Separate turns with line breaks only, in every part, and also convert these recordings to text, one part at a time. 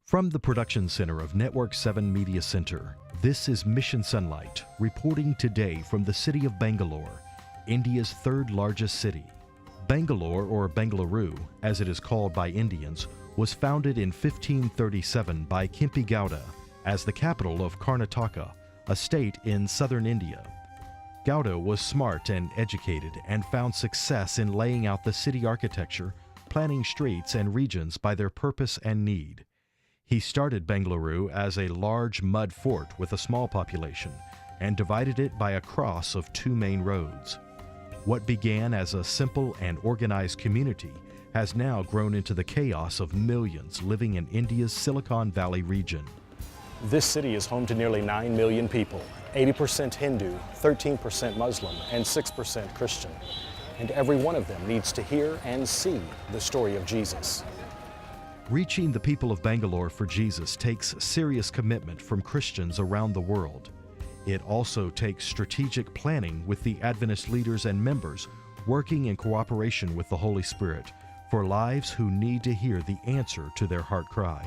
From the production center of Network 7 Media Center, this is Mission Sunlight, reporting today from the city of Bangalore, India's third largest city. Bangalore, or Bengaluru, as it is called by Indians, was founded in 1537 by Kempe Gowda as the capital of Karnataka, a state in southern India. Gowda was smart and educated and found success in laying out the city architecture, planning streets and regions by their purpose and need. He started Bengaluru as a large mud fort with a small population and divided it by a cross of two main roads. What began as a simple and organized community has now grown into the chaos of millions living in India's Silicon Valley region.
This city is home to nearly 9 million people, 80% Hindu, 13% Muslim, and 6% Christian. And every one of them needs to hear and see the story of Jesus.
Reaching the people of Bangalore for Jesus takes serious commitment from Christians around the world. It also takes strategic planning with the Adventist leaders and members working in cooperation with the Holy Spirit for lives who need to hear the answer to their heart cry.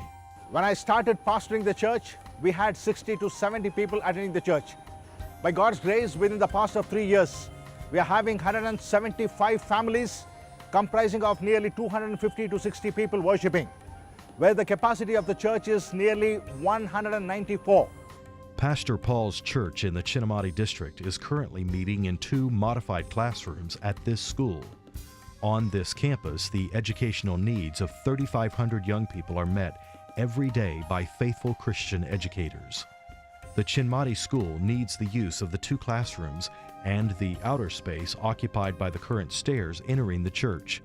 When I started pastoring the church, we had 60 to 70 people attending the church. By God's grace, within the past of 3 years, we are having 175 families comprising of nearly 250 to 60 people worshiping, where the capacity of the church is nearly 194.
Pastor Paul's church in the Chinnamati district is currently meeting in 2 modified classrooms at this school. On this campus, the educational needs of 3,500 young people are met every day by faithful Christian educators. The Chinnamati school needs the use of the 2 classrooms and the outer space occupied by the current stairs entering the church.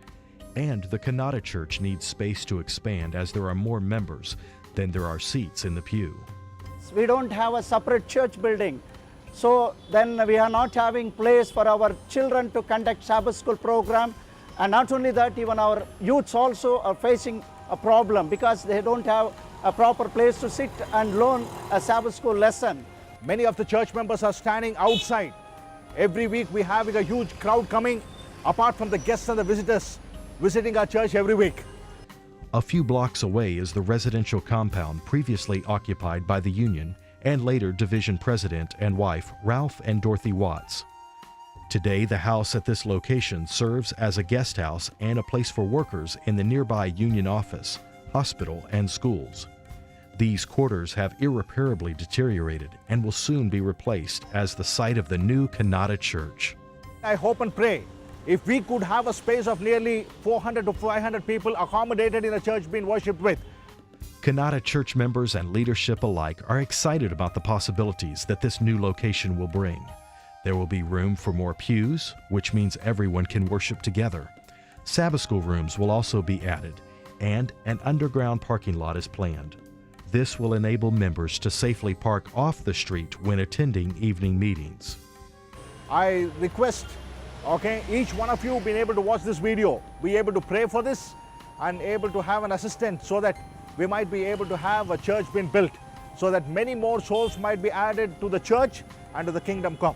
And the Kannada church needs space to expand as there are more members than there are seats in the pew.
We don't have a separate church building. So then we are not having place for our children to conduct Sabbath school program. And not only that, even our youths also are facing a problem because they don't have a proper place to sit and learn a Sabbath school lesson.
Many of the church members are standing outside. Every week we are having a huge crowd coming, apart from the guests and the visitors visiting our church every week.
A few blocks away is the residential compound previously occupied by the union and later division president and wife Ralph and Dorothy Watts. Today, the house at this location serves as a guest house and a place for workers in the nearby union office, hospital, and schools. These quarters have irreparably deteriorated and will soon be replaced as the site of the new Kannada church.
I hope and pray if we could have a space of nearly 400 to 500 people accommodated in a church being worshipped with.
Kannada church members and leadership alike are excited about the possibilities that this new location will bring. There will be room for more pews, which means everyone can worship together. Sabbath school rooms will also be added, and an underground parking lot is planned. This will enable members to safely park off the street when attending evening meetings.
I request, each one of you being able to watch this video, be able to pray for this and able to have an assistant so that we might be able to have a church being built so that many more souls might be added to the church and to the kingdom come.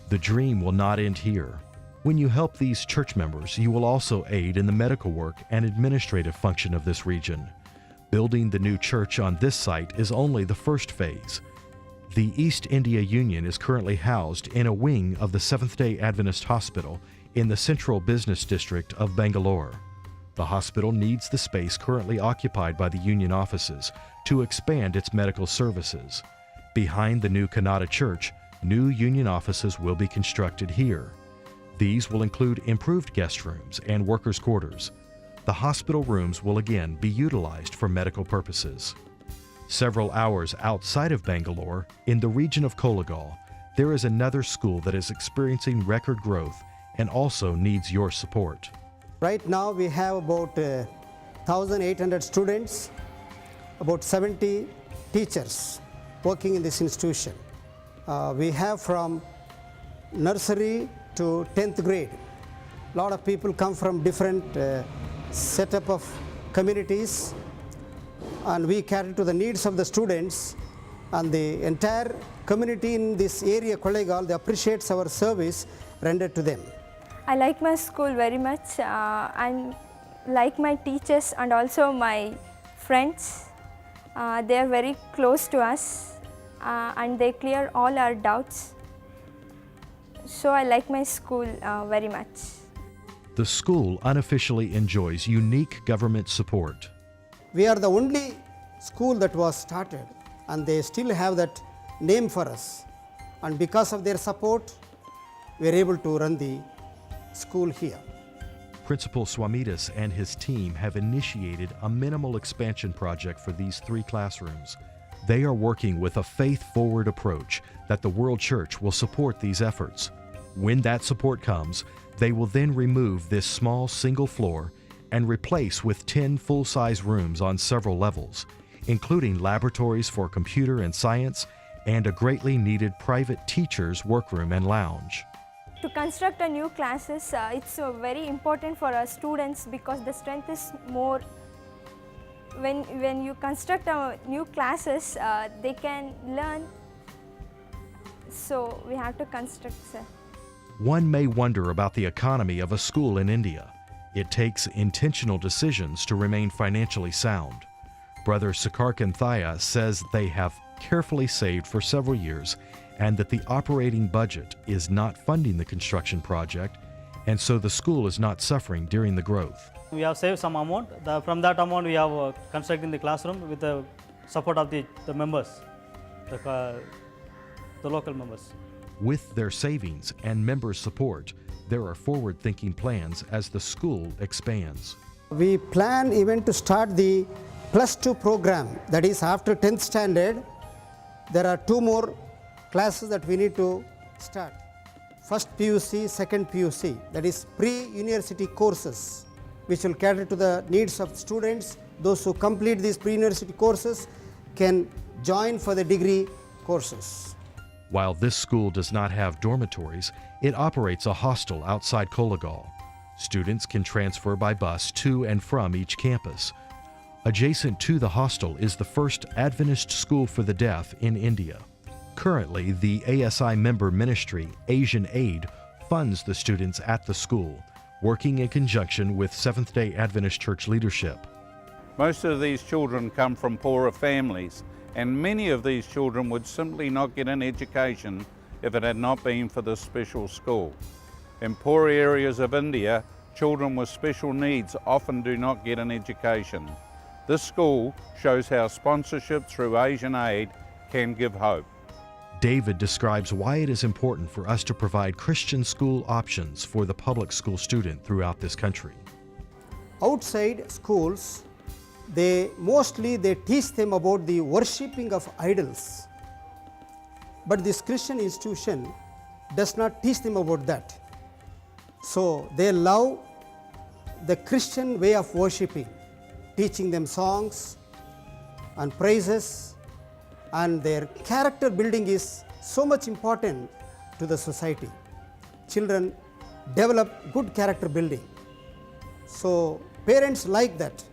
The dream will not end here. When you help these church members, you will also aid in the medical work and administrative function of this region. Building the new church on this site is only the first phase. The East India Union is currently housed in a wing of the Seventh-day Adventist Hospital in the central business district of Bangalore. The hospital needs the space currently occupied by the union offices to expand its medical services. Behind the new Kannada church, new union offices will be constructed here. These will include improved guest rooms and workers' quarters. The hospital rooms will again be utilized for medical purposes. Several hours outside of Bangalore, in the region of Kollegal, there is another school that is experiencing record growth and also needs your support.
Right now we have about 1,800 students, about 70 teachers working in this institution. We have from nursery to 10th grade. A lot of people come from different setup of communities, and we cater to the needs of the students, and the entire community in this area, Kollegal, they appreciates our service rendered to them.
I like my school very much and like my teachers and also my friends. They are very close to us and they clear all our doubts. So I like my school very much.
The school unofficially enjoys unique government support.
We are the only school that was started and they still have that name for us. And because of their support, we are able to run the school here.
Principal Swamidas and his team have initiated a minimal expansion project for these 3 classrooms. They are working with a faith-forward approach that the World Church will support these efforts. When that support comes, they will then remove this small single floor and replace with 10 full-size rooms on several levels, including laboratories for computer and science and a greatly needed private teacher's workroom and lounge.
To construct a new classes, it's very important for our students because the strength is more. When you construct a new classes, they can learn. So we have to construct, sir.
One may wonder about the economy of a school in India. It takes intentional decisions to remain financially sound. Brother Sakarkan Thaya says they have carefully saved for several years and that the operating budget is not funding the construction project, and so the school is not suffering during the growth.
We have saved some amount. From that amount, we have constructed the classroom with the support of the members, the local members.
With their savings and members' support, there are forward-thinking plans as the school expands.
We plan even to start the +2 program, that is after 10th standard. There are 2 more classes that we need to start. First PUC, second PUC, that is pre-university courses, which will cater to the needs of students. Those who complete these pre-university courses can join for the degree courses.
While this school does not have dormitories, it operates a hostel outside Kollegal. Students can transfer by bus to and from each campus. Adjacent to the hostel is the first Adventist school for the deaf in India. Currently, the ASI member ministry, Asian Aid, funds the students at the school, working in conjunction with Seventh-day Adventist Church leadership.
Most of these children come from poorer families, and many of these children would simply not get an education if it had not been for this special school. In poor areas of India, children with special needs often do not get an education. This school shows how sponsorship through Asian Aid can give hope.
David describes why it is important for us to provide Christian school options for the public school student throughout this country.
Outside schools, they teach them about the worshipping of idols. But this Christian institution does not teach them about that. So they love the Christian way of worshipping, teaching them songs and praises, and their character building is so much important to the society. Children develop good character building. So parents like that.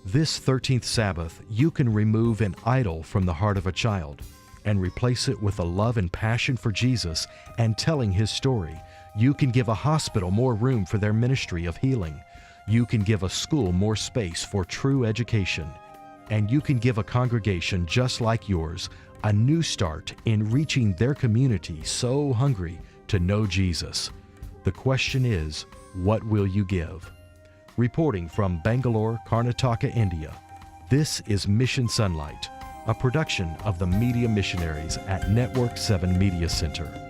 This 13th Sabbath, you can remove an idol from the heart of a child and replace it with a love and passion for Jesus and telling His story. You can give a hospital more room for their ministry of healing. You can give a school more space for true education. And you can give a congregation just like yours a new start in reaching their community so hungry to know Jesus. The question is, what will you give? Reporting from Bangalore, Karnataka, India, this is Mission Sunlight, a production of the Media Missionaries at Network 7 Media Center.